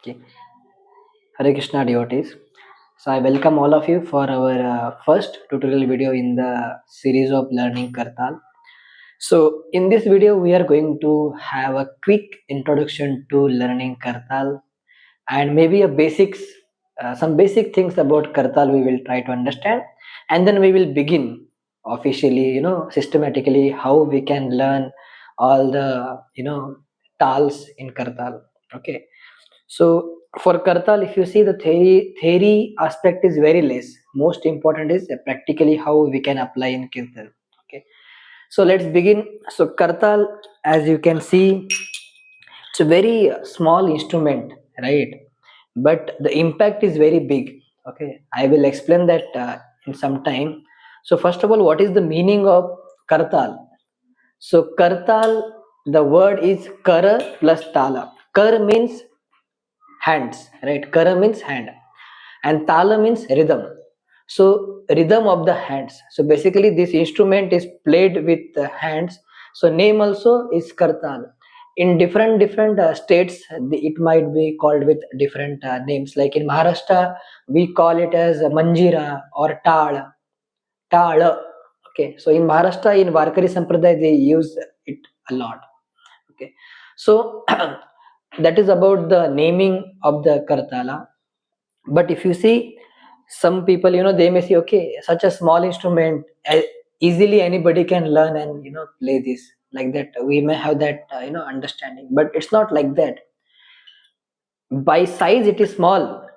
Okay. Hare Krishna devotees. So I welcome all of you for our first tutorial video in the series of learning Kartal. So in this video we are going to have a quick introduction to learning Kartal and maybe some basic things about Kartal we will try to understand, and then we will begin officially, systematically how we can learn all the tals in Kartal. Okay. So for Kartal, if you see the theory aspect is very less. Most important is practically how we can apply in Kirtan. Okay. So let's begin. So Kartal, as you can see, it's a very small instrument, right? But the impact is very big. Okay. I will explain that in some time. So first of all, what is the meaning of Kartal? So Kartal, the word is Kara plus Tala. Kar means hands, right? Kara means hand and tala means rhythm. So rhythm of the hands. So basically this instrument is played with the hands. So name also is kartal. In different states, it might be called with different names. Like in Maharashtra we call it as Manjeera or Tal. Okay, so in Maharashtra, in Varkari Sampradaya, they use it a lot. Okay, so that is about the naming of the kartala. But if you see, some people, they may say, okay, such a small instrument, easily anybody can learn and play this. Like that we may have that understanding, but it's not like that. By size it is small,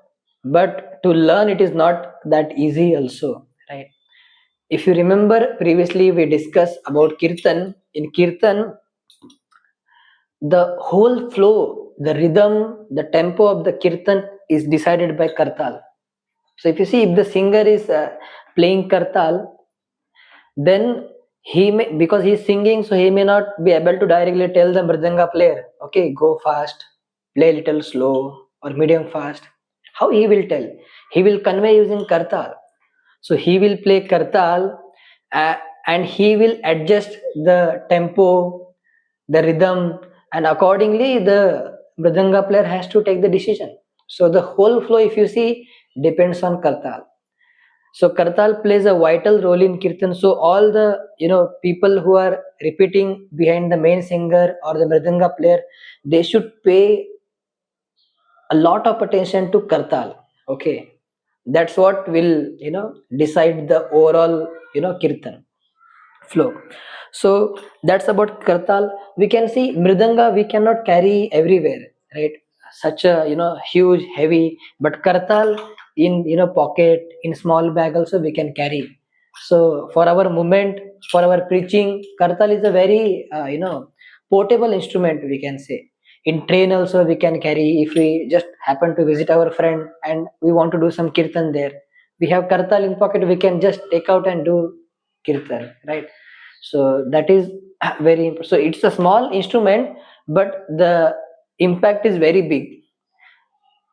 but to learn it is not that easy also, right? If you remember, previously we discussed about kirtan. In kirtan, the whole flow, the rhythm, the tempo of the kirtan is decided by kartal. So if you see, if the singer is playing kartal, then he may, because he is singing, so he may not be able to directly tell the mridanga player, okay, go fast, play little slow or medium fast. How he will tell? He will convey using kartal. So he will play kartal, uh, and he will adjust the tempo, the rhythm, and accordingly the mridanga player has to take the decision. So the whole flow, if you see, depends on kartal. So kartal plays a vital role in kirtan. So all the people who are repeating behind the main singer or the mridanga player, they should pay a lot of attention to kartal. Okay, that's what will decide the overall kirtan flow. So that's about kartal. We can see mridanga we cannot carry everywhere, right? Such a huge heavy, but kartal in pocket, in small bag also we can carry. So for our movement, for our preaching, kartal is a very portable instrument, we can say. In train also we can carry. If we just happen to visit our friend and we want to do some kirtan there, we have kartal in pocket, we can just take out and do kirtan, right? So that is very so it's a small instrument, but the impact is very big.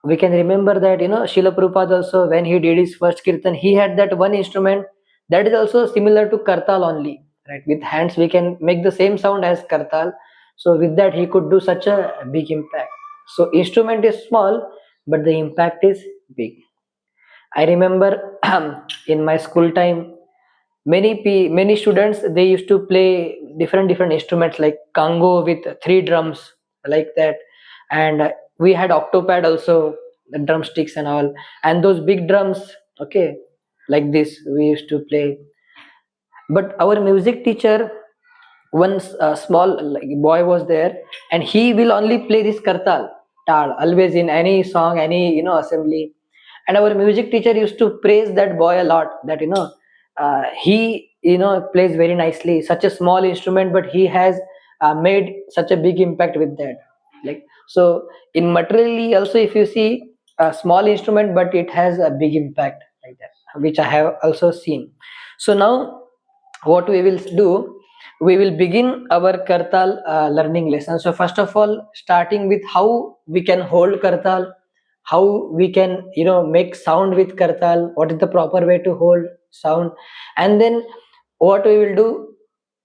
We can remember that Srila Prabhupada also, when he did his first kirtan, he had that one instrument that is also similar to kartal only, right? With hands we can make the same sound as kartal. So with that he could do such a big impact. So instrument is small, but the impact is big. I remember in my school time, many students, they used to play different instruments like kango with three drums, like that. And we had octopad also, the drumsticks and all, and those big drums. Okay, like this we used to play. But our music teacher, one small like boy was there, and he will only play this kartal tal always in any song, any assembly. And our music teacher used to praise that boy a lot, that he plays very nicely, such a small instrument, but he has made such a big impact with that. Like, so in materially also, if you see a small instrument, but it has a big impact, like that, which I have also seen. So now what we will do, we will begin our kartal learning lesson. So first of all, starting with how we can hold kartal, how we can make sound with kartal, what is the proper way to hold sound. And then what we will do,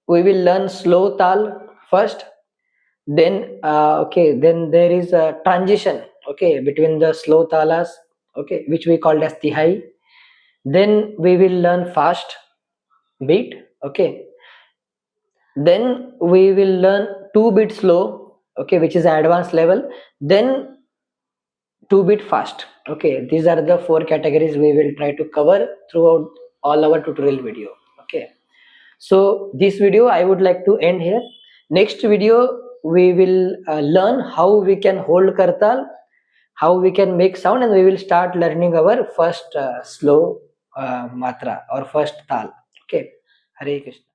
we will learn slow tal first. Then okay, then there is a transition. okay, between the slow talas, okay, which we called as tihai. Then we will learn fast beat, okay. Then we will learn 2 bit slow, okay, which is an advanced level. Then 2 bit fast, okay. These are the 4 categories we will try to cover throughout all our tutorial video, okay. So this video I would like to end here. Next video we will learn how we can hold kartal, how we can make sound, and we will start learning our first slow matra or first tal, okay. Hare Krishna.